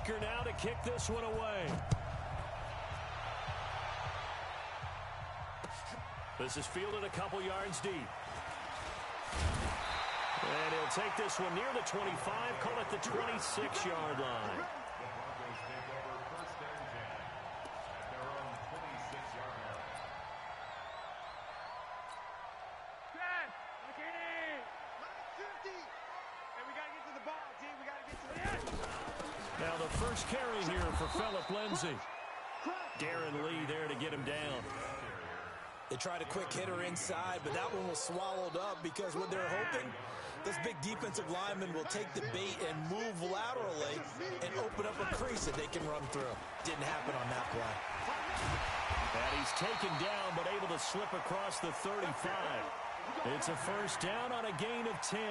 Baker now to kick this one away. This is fielded a couple yards deep. And he'll take this one near the 25, call it the 26-yard line. Now the first carry here for Phillip Lindsay. Darren Lee there to get him down. They tried a quick hitter inside, but that one was swallowed up because what they're hoping, this big defensive lineman will take the bait and move laterally and open up a crease that they can run through. Didn't happen on that play. And he's taken down but able to slip across the 35. It's a first down on a gain of 10.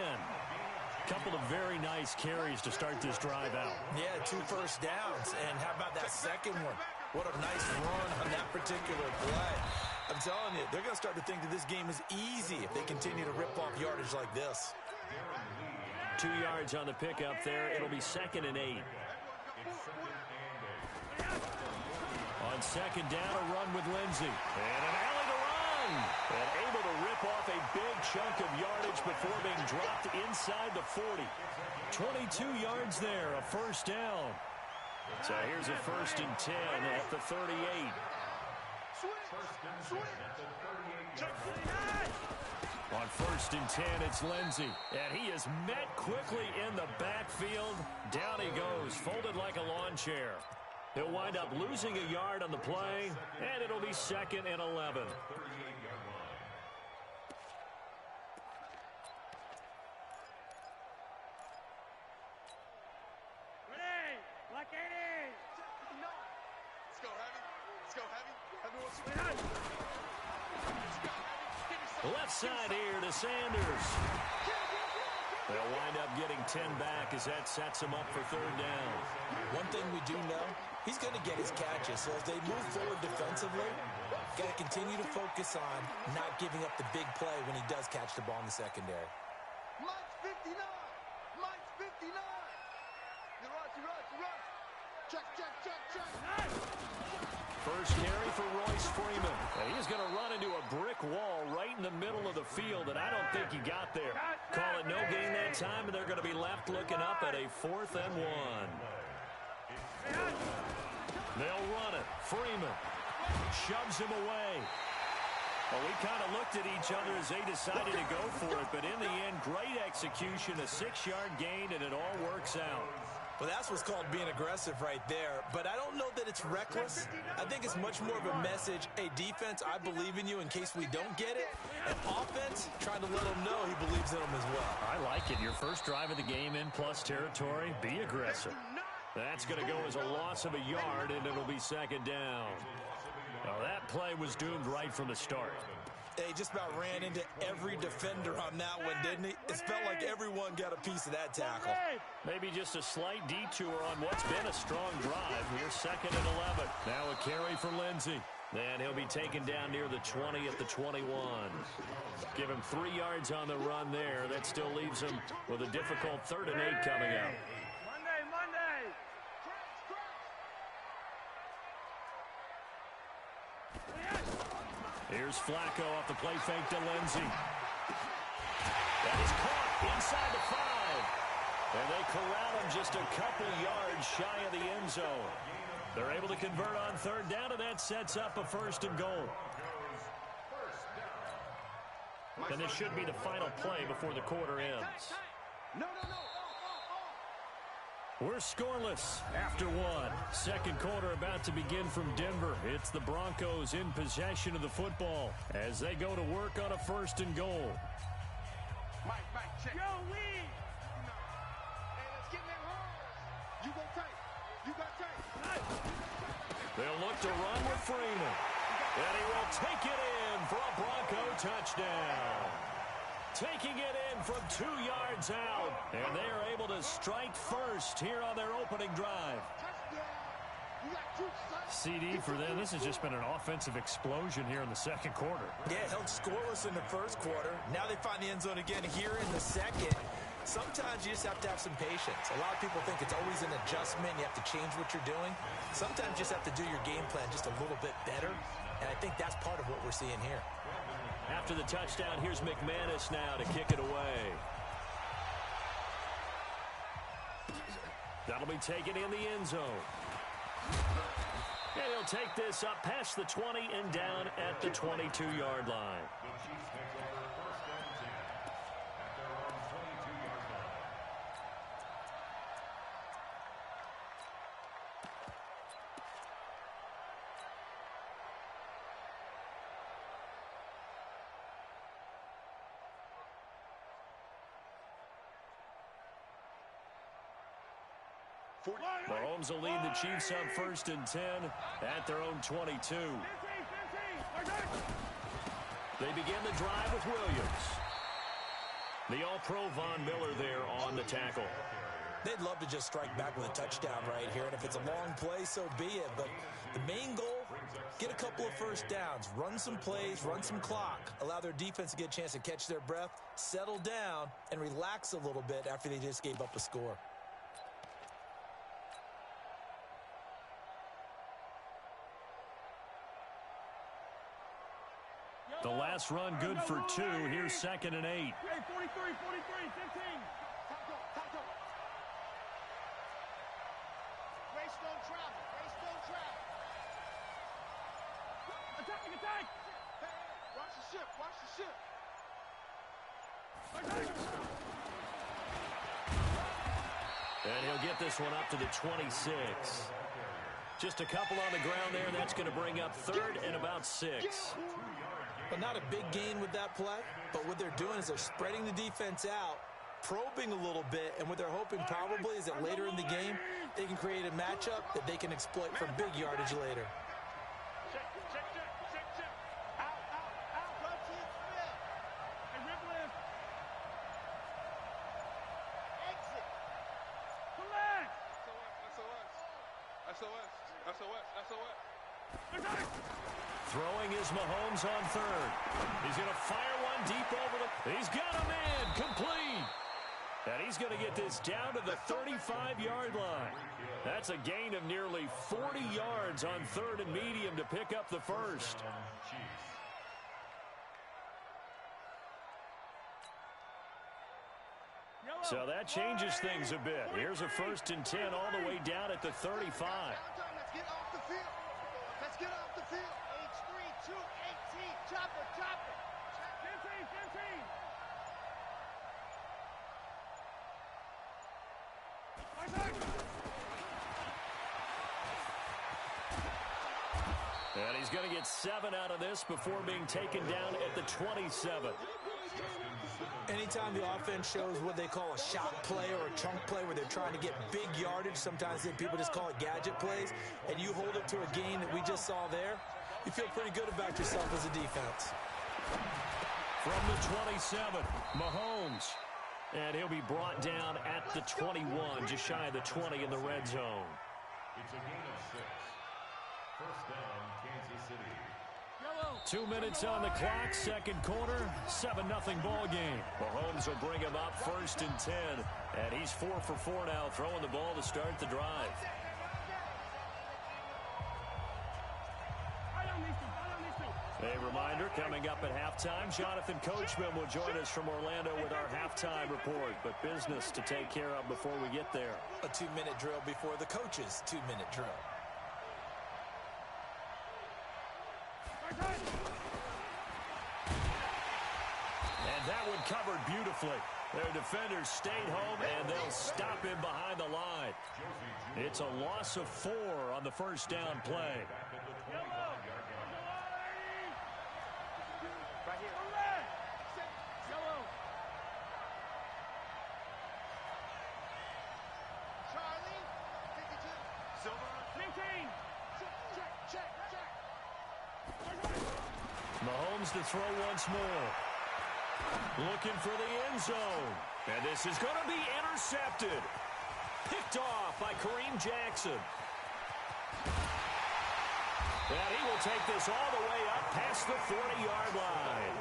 Couple of very nice carries to start this drive out. Yeah, 2 first downs. And how about that second one? What a nice run on that particular play. I'm telling you, they're going to start to think that this game is easy if they continue to rip off yardage like this. 2 yards on the pickup there. It'll be 2nd and 8. On second down, a run with Lindsay. And an alley to run. And able to rip off a big chunk of yardage before being dropped inside the 40. 22 yards there, a first down. So here's a 1st and 10 at the 38. On 1st and 10, it's Lindsay. And he is met quickly in the backfield. Down he goes, folded like a lawn chair. He'll wind up losing a yard on the play, and it'll be 2nd and 11. Left side here to Sanders. They'll wind up getting 10 back as that sets him up for 3rd down. One thing we do know, he's going to get his catches. So as they move forward defensively, got to continue to focus on not giving up the big play when he does catch the ball in the secondary. Mike's 59. Mike's 59. You rush. Check. First carry for Royce Freeman. And he's going to run into a brick wall right in the middle of the field, and I don't think he got there. Call it no gain that time, and they're going to be left looking up at a 4th and 1. They'll run it. Freeman shoves him away. Well, we kind of looked at each other as they decided to go for it, but in the end, great execution, a 6-yard gain, and it all works out. Well, that's what's called being aggressive right there. But I don't know that it's reckless. I think it's much more of a message. Hey, defense, I believe in you in case we don't get it. And offense, trying to let them know he believes in them as well. I like it. Your first drive of the game in plus territory, be aggressive. That's going to go as a loss of a yard, and it'll be 2nd down. Now, that play was doomed right from the start. They just about ran into every defender on that one, didn't he? It felt like everyone got a piece of that tackle. Maybe just a slight detour on what's been a strong drive. Here's 2nd and 11. Now a carry for Lindsay. And he'll be taken down near the 20 at the 21. Give him 3 yards on the run there. That still leaves him with a difficult 3rd and 8 coming up. Monday. Here's Flacco off the play fake to Lindsay. That is caught inside the 5. And they corral him just a couple yards shy of the end zone. They're able to convert on 3rd down, and that sets up a 1st and goal. And this should be the final play before the quarter ends. No. We're scoreless after 1. 2nd quarter about to begin from Denver. It's the Broncos in possession of the football as they go to work on a 1st and goal. Mike, check. Yo, Lee. Hey, let's get in that hole. You go tight. They'll look to run with Freeman. And he will take it in for a Bronco touchdown. Taking it in from 2 yards out. And they are able to strike first here on their opening drive. CD for them, this has just been an offensive explosion here in the 2nd quarter. Yeah, held scoreless in the 1st quarter. Now they find the end zone again here in the 2nd. Sometimes you just have to have some patience. A lot of people think it's always an adjustment. You have to change what you're doing. Sometimes you just have to do your game plan just a little bit better, and I think that's part of what we're seeing here. After the touchdown, here's McManus now to kick it away. That'll be taken in the end zone. And he'll take this up past the 20 and down at the 22-yard line. Mahomes will lead the Chiefs up 1st and 10 at their own 22. They begin the drive with Williams. The All-Pro Von Miller there on the tackle. They'd love to just strike back with a touchdown right here, and if it's a long play, so be it. But the main goal, get a couple of first downs, run some plays, run some clock, allow their defense to get a chance to catch their breath, settle down, and relax a little bit after they just gave up a score. The last run good for 2. Here's 2nd and 8. Hey, 43, 15. Race don't travel. Attack. Hey, watch the ship. And he'll get this one up to the 26. Just a couple on the ground there. That's going to bring up 3rd and about 6. But not a big gain with that play, but what they're doing is they're spreading the defense out, probing a little bit, and what they're hoping probably is that later in the game, they can create a matchup that they can exploit for big yardage later. Check. Out. Run to the field. Hey, rip lift. Exit. Collect. SOS. Throwing is Mahomes on 3rd. He's going to fire one deep over the... He's got a man complete. And he's going to get this down to the 35-yard line. That's a gain of nearly 40 yards on 3rd and medium to pick up the first. So that changes things a bit. Here's a 1st and 10 all the way down at the 35. Let's get off the field. H3, 2, 18. Chopper. 15. And he's going to get 7 out of this before being taken down at the 27. Anytime the offense shows what they call a shot play or a chunk play where they're trying to get big yardage, sometimes people just call it gadget plays, and you hold it to a gain that we just saw there, you feel pretty good about yourself as a defense. From the 27, Mahomes. And he'll be brought down at the 21, just shy of the 20 in the red zone. It's a gain of 6. First down, Kansas City. 2 minutes on the clock, second quarter, 7-0 ball game. Mahomes will bring him up 1st and 10, and he's 4 for 4 now, throwing the ball to start the drive. A reminder, coming up at halftime, Jonathan Coachman will join us from Orlando with our halftime report, but business to take care of before we get there. A 2-minute drill before the coach's 2-minute drill. And that one covered beautifully. Their defenders stayed home, and they'll stop him behind the line. It's a loss of 4 on the first down play. Mahomes to throw once more. Looking for the end zone. And this is going to be intercepted. Picked off by Kareem Jackson. And he will take this all the way up past the 40-yard line.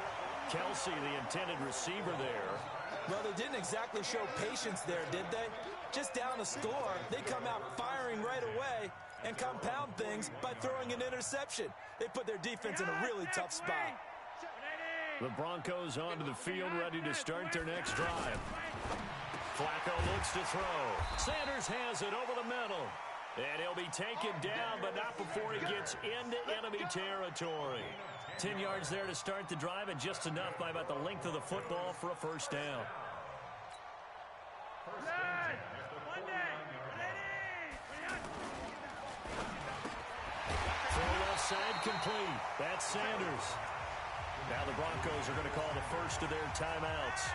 Kelsey, the intended receiver there. Well, they didn't exactly show patience there, did they? Just down a score, they come out firing right away and compound things by throwing an interception. They put their defense in a really tough spot. The Broncos onto the field, ready to start their next drive. Flacco looks to throw. Sanders has it over the middle. And he'll be taken down, but not before he gets into enemy territory. 10 yards there to start the drive, and just enough by about the length of the football for a first down. Throw left side complete. That's Sanders. Now the Broncos are going to call the first of their timeouts,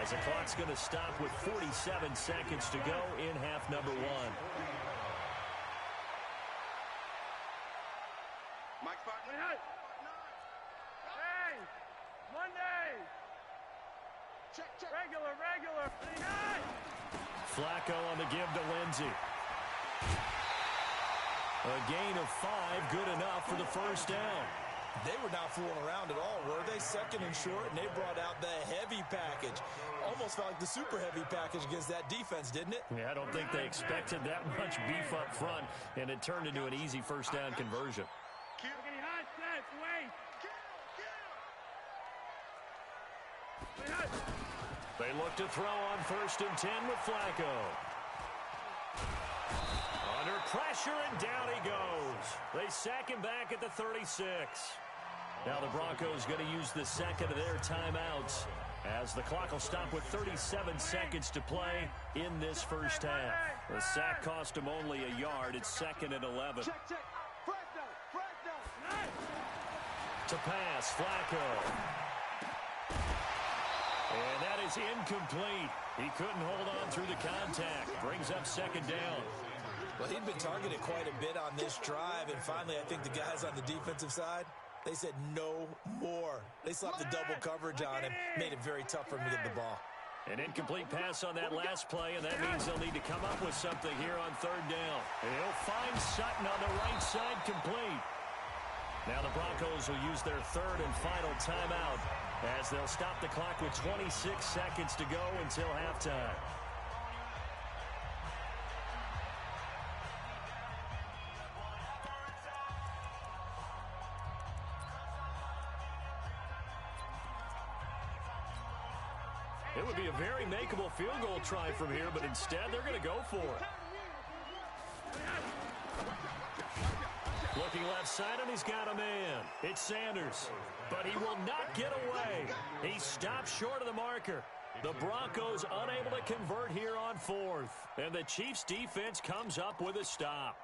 as the clock's going to stop with 47 seconds to go in half number one. Hey, Monday. Check. Regular. Flacco on the give to Lindsey. A gain of 5, good enough for the first down. They were not fooling around at all, were they? Second and short, and they brought out the heavy package. Almost felt like the super heavy package against that defense, didn't it? Yeah, I don't think they expected that much beef up front, and it turned into an easy first down conversion. They look to throw on 1st and 10 with Flacco. Under pressure, and down he goes. They sack him back at the 36. Now the Broncos going to use the second of their timeouts, as the clock will stop with 37 seconds to play in this first half. The sack cost him only a yard. It's 2nd and 11. To pass, Flacco. And that is incomplete. He couldn't hold on through the contact. Brings up 2nd down. Well, he'd been targeted quite a bit on this drive, and finally I think the guys on the defensive side, they said no more. They slapped the double coverage on him, made it very tough for him to get the ball. An incomplete pass on that last play, and that means they'll need to come up with something here on 3rd down. And he'll find Sutton on the right side complete. Now the Broncos will use their 3rd and final timeout, as they'll stop the clock with 26 seconds to go until halftime. It would be a very makeable field goal try from here, but instead they're going to go for it. Looking left side, and he's got a man. It's Sanders, but he will not get away. He stops short of the marker. The Broncos unable to convert here on 4th, and the Chiefs' defense comes up with a stop.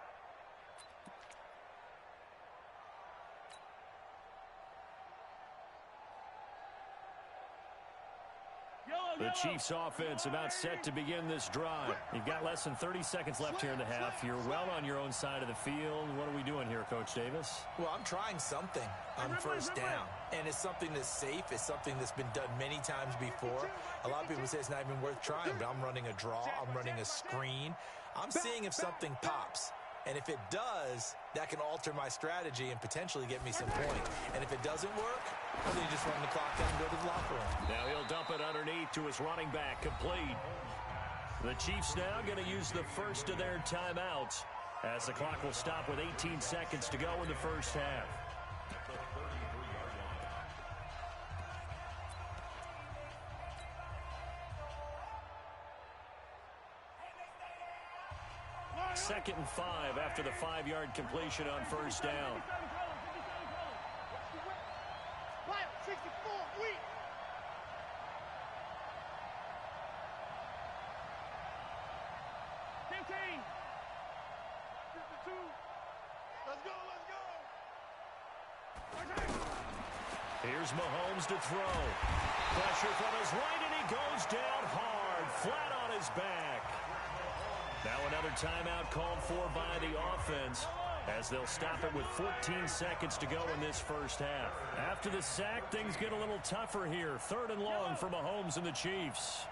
The Chiefs offense about set to begin this drive. You've got less than 30 seconds left here in the half. You're well on your own side of the field. What are we doing here, Coach Davis? Well, I'm trying something on 1st down, and it's something that's safe. It's something that's been done many times before. A lot of people say it's not even worth trying, but I'm running a draw. I'm running a screen. I'm seeing if something pops. And if it does, that can alter my strategy and potentially get me some points. And if it doesn't work, well, then you just run the clock down and go to the locker room. Now he'll dump it underneath to his running back, complete. The Chiefs now going to use the first of their timeouts, as the clock will stop with 18 seconds to go in the first half. Second and 5 after the 5-yard completion on 1st down. 64, weak. 15. 52. Let's go. Here's Mahomes to throw. Pressure from his right, and he goes down hard, flat on his back. Now another timeout called for by the offense, as they'll stop it with 14 seconds to go in this first half. After the sack, things get a little tougher here. 3rd and long for Mahomes and the Chiefs.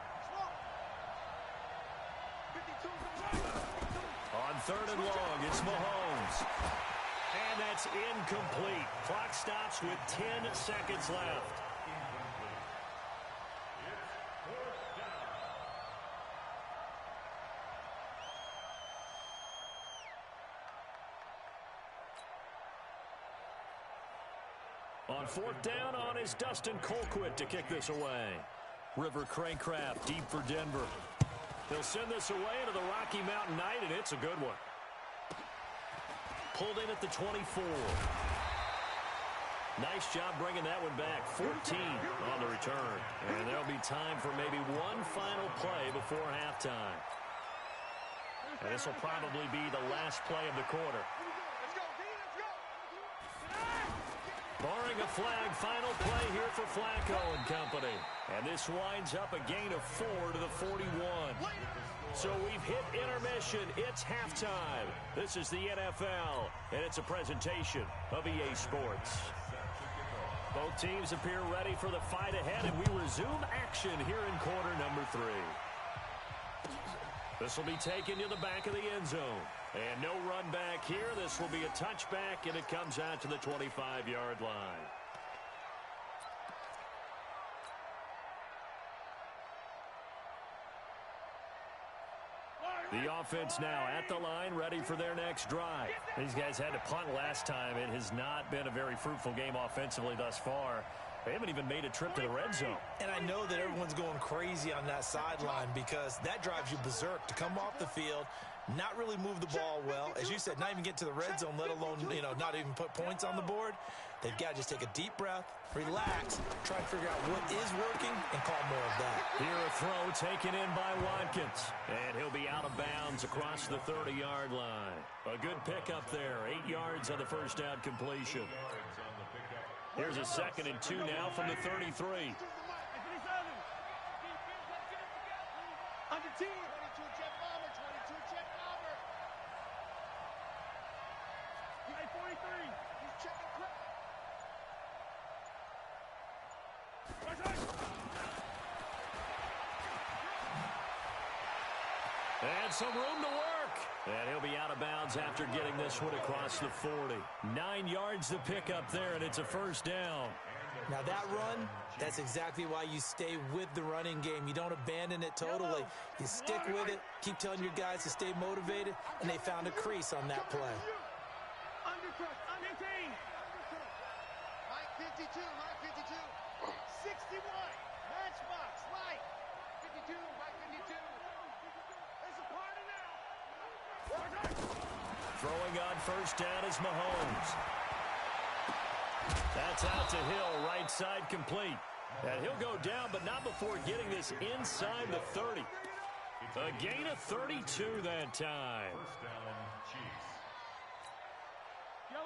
On 3rd and long, it's Mahomes. And that's incomplete. Clock stops with 10 seconds left. On fourth down on is Dustin Colquitt to kick this away. River Craycraft deep for Denver. He'll send this away into the Rocky Mountain Night, and it's a good one. Pulled in at the 24. Nice job bringing that one back. 14 on the return. And there'll be time for maybe one final play before halftime. And this will probably be the last play of the quarter. Barring a flag, final play here for Flacco and company. And this winds up a gain of 4 to the 41. So we've hit intermission. It's halftime. This is the NFL, and it's a presentation of EA Sports. Both teams appear ready for the fight ahead, and we resume action here in quarter number 3. This will be taken to the back of the end zone. And no run back here. This will be a touchback, and it comes out to the 25-yard line. The offense now at the line, ready for their next drive. These guys had to punt last time. It has not been a very fruitful game offensively thus far. They haven't even made a trip to the red zone. And I know that everyone's going crazy on that sideline because that drives you berserk to come off the field, not really move the ball well. As you said, not even get to the red zone, let alone, not even put points on the board. They've got to just take a deep breath, relax, try and figure out what is working, and call more of that. Here a throw taken in by Watkins. And he'll be out of bounds across the 30-yard line. A good pickup there. 8 yards on the first down completion. Here's a 2nd and 2 now from the 33. Under 10. 22 Jet Bomber. 22 Jet Bomber. 43. He's checking quick. And some room to work. And he'll be out of bounds after getting this one across the 40. 9 yards to pick up there, and it's a first down. Now that run, that's exactly why you stay with the running game. You don't abandon it totally. You stick with it, keep telling your guys to stay motivated, and they found a crease on that play. Undercross, under 18. Mike 52, Mike 52. 61, Matchbox, Mike 52, Mike 52. There's a party now. Throwing on first down is Mahomes. That's out to Hill, right side complete. And he'll go down, but not before getting this inside the 30. A gain of 32 that time.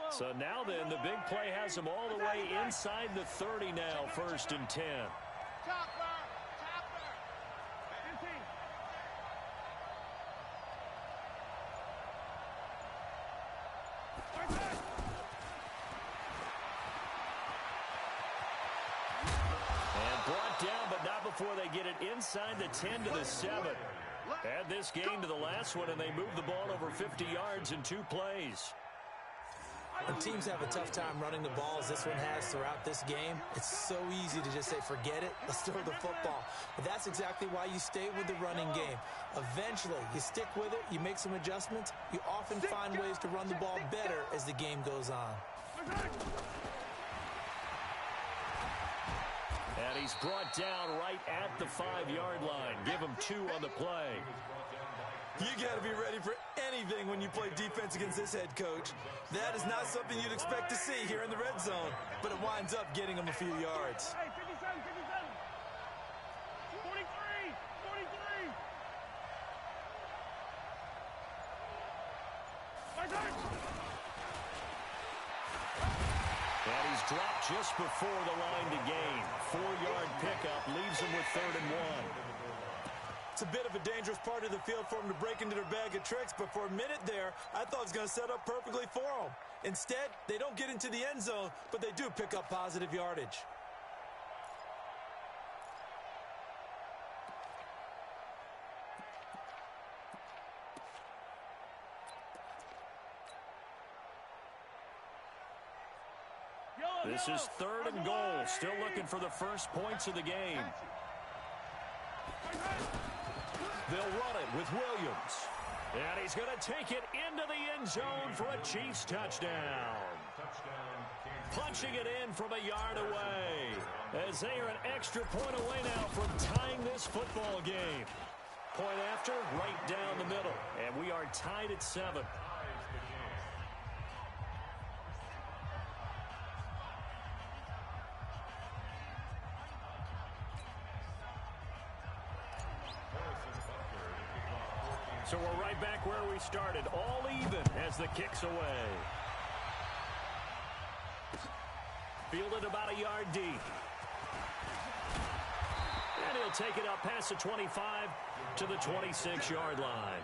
So now then, the big play has him all the way inside the 30 now, 1st and 10. Down, but not before they get it inside the 10 to the 7. Add this game to the last one, and they move the ball over 50 yards in 2 plays. When teams have a tough time running the ball, as this one has throughout this game, it's so easy to just say, forget it, let's throw the football. But that's exactly why you stay with the running game. Eventually, you stick with it, you make some adjustments, you often find ways to run the ball better as the game goes on. And he's brought down right at the 5-yard line. Give him 2 on the play. You got to be ready for anything when you play defense against this head coach. That is not something you'd expect to see here in the red zone, but it winds up getting him a few yards. Hey, 57, 43, 43. And he's dropped just before the line to gain. 4-yard pickup leaves him with 3rd and 1. It's a bit of a dangerous part of the field for him to break into their bag of tricks, but for a minute there, I thought it was going to set up perfectly for him. Instead, they don't get into the end zone, but they do pick up positive yardage. This is 3rd and goal. Still looking for the first points of the game. They'll run it with Williams. And he's going to take it into the end zone for a Chiefs touchdown. punching it in from a yard away, as they are an extra point away now from tying this football game. Point after, right down the middle, and we are tied at 7. So we're right back where we started, all even as the kick's away. Fielded about a yard deep. And he'll take it up past the 25 to the 26-yard line.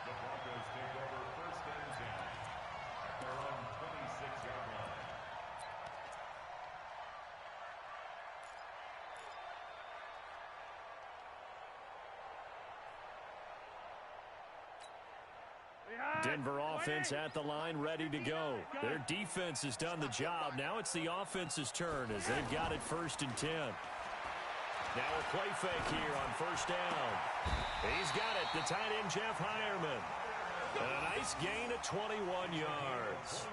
The Broncos take over first and 10 at their own 26-yard line. Denver offense at the line, ready to go. Their defense has done the job. Now it's the offense's turn as they've got it first and 10. Now a play fake here on first down. He's got it, the tight end, Jeff Heuerman. A nice gain of 21 yards.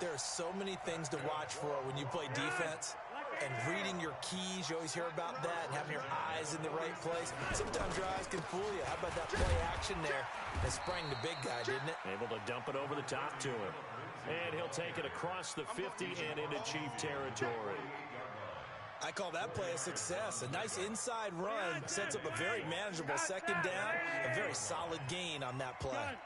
There are so many things to watch for when you play defense. And reading your keys, you always hear about that, and having your eyes in the right place. Sometimes your eyes can fool you. How about that play action there? It sprang the big guy, didn't it? Able to dump it over the top to him. And he'll take it across the 50 and into Chief territory. I call that play a success. A nice inside run sets up a very manageable second down, a very solid gain on that play.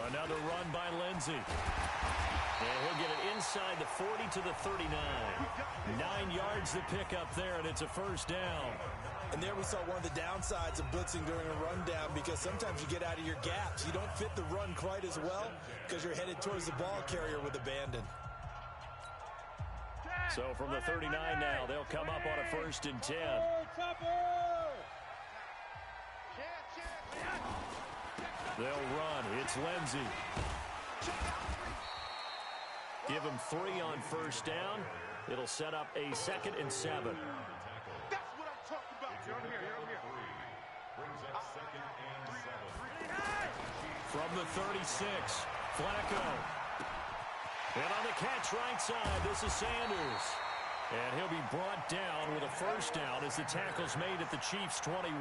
Another run by Lindsey. And he'll get it inside the 40 to the 39. 9 yards to pick up there, and it's a first down. And there we saw one of the downsides of blitzing during a rundown, because sometimes you get out of your gaps. You don't fit the run quite as well because you're headed towards the ball carrier with abandon. So from the 39 now, they'll come up on a first and 10. They'll run. It's Lindsey. Give him 3 on first down. It'll set up a 2nd and 7. That's what I'm talking about. You're over here. You're over here. Brings up 2nd and 7. From the 36, Flacco. And on the catch right side, this is Sanders. And he'll be brought down with a first down as the tackle's made at the Chiefs' 21.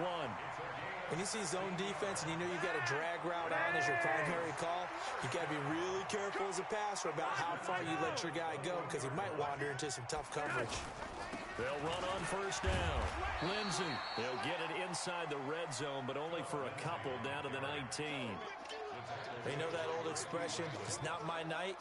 When you see zone defense and you know you've got a drag route on as your primary call, you got to be really careful as a passer about how far you let your guy go, because he might wander into some tough coverage. They'll run on first down. Lindsey. They'll get it inside the red zone, but only for a couple down to the 19. They know that old expression, it's not my night.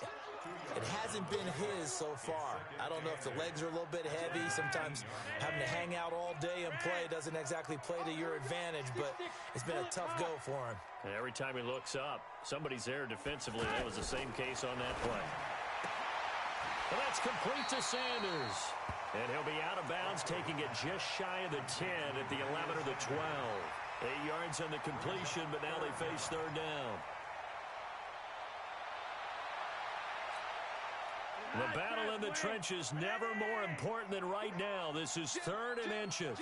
It hasn't been his so far. I don't know if the legs are a little bit heavy. Sometimes having to hang out all day and play doesn't exactly play to your advantage, but it's been a tough go for him. And every time he looks up, somebody's there defensively. That was the same case on that play. And that's complete to Sanders. And he'll be out of bounds, taking it just shy of the 10 at the 11 or the 12. 8 yards on the completion, but now they face third down. The battle in the trenches, never more important than right now. This is 3rd and inches.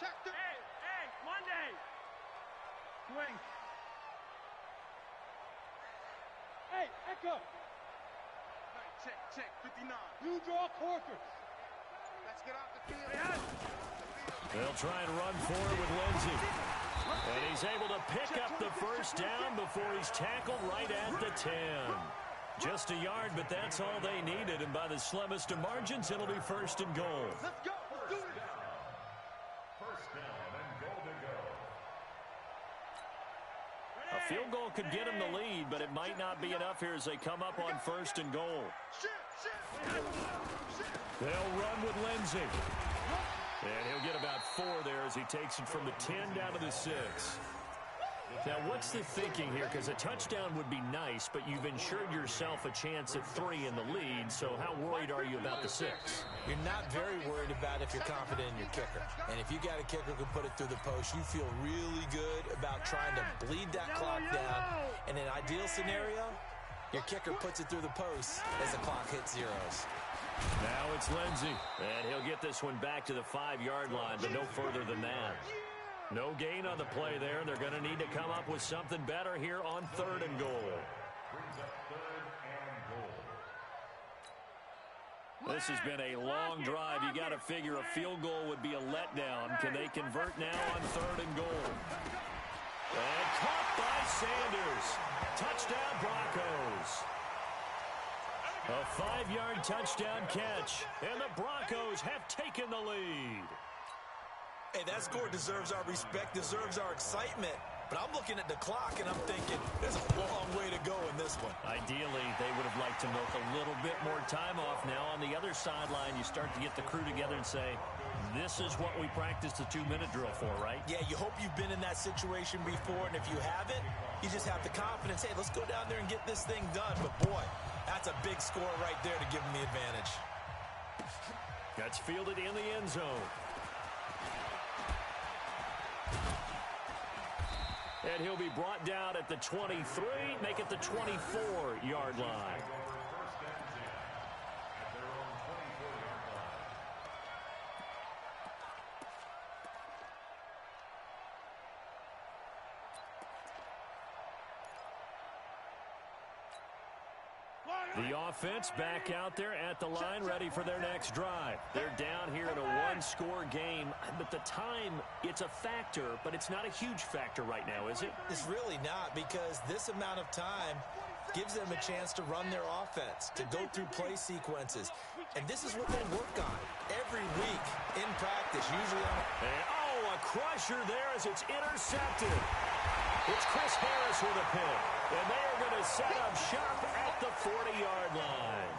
Hey, Monday. Swing. Hey, Echo. Check, 59. You draw Corker. Let's get off the field. They'll try and run forward with Lindsey. And he's able to pick up the first down before he's tackled right at the 10. Just a yard, but that's all they needed. And by the slimmest of margins, it'll be first and goal. Let's go. Let's do it. First down and goal to go. A field goal could get him the lead, but it might not be enough here as they come up on first and goal. They'll run with Lindsey. And he'll get about 4 there as he takes it from the 10 down to the 6. Now, what's the thinking here? Because a touchdown would be nice, but you've ensured yourself a chance at 3 in the lead, so how worried are you about the 6? You're not very worried about if you're confident in your kicker. And if you got a kicker who can put it through the post, you feel really good about trying to bleed that clock down. In an ideal scenario, Your kicker puts it through the post as the clock hits zeros. Now it's Lindsey, and he'll get this one back to the 5-yard line, but no further than that. No gain on the play there. They're going to need to come up with something better here on 3rd and goal. This has been a long drive. You got to figure a field goal would be a letdown. Can they convert now on 3rd and goal? And caught by Sanders. Touchdown Broncos. A 5-yard touchdown catch, and the Broncos have taken the lead. Hey, that score deserves our respect, deserves our excitement. But I'm looking at the clock, and I'm thinking there's a long way to go in this one. Ideally, they would have liked to milk a little bit more time off. Now, on the other sideline, you start to get the crew together and say, this is what we practiced the 2-minute drill for, right? Yeah, you hope you've been in that situation before, and if you haven't, you just have the confidence, hey, let's go down there and get this thing done. But, boy, that's a big score right there to give them the advantage. That's fielded in the end zone. And he'll be brought down at the 23, make it the 24-yard line. The offense back out there at the line, ready for their next drive. They're down here in a 1-score game, but the time, it's a factor, but it's not a huge factor right now, is it? It's really not, because this amount of time gives them a chance to run their offense, to go through play sequences. And this is what they work on every week in practice, usually on... And, oh, a crusher there as it's intercepted. It's Chris Harris with a pick, and they are going to set up shop at the 40-yard line.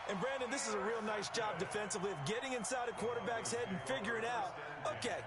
And, Brandon, this is a real nice job defensively of getting inside a quarterback's head and figuring out, okay,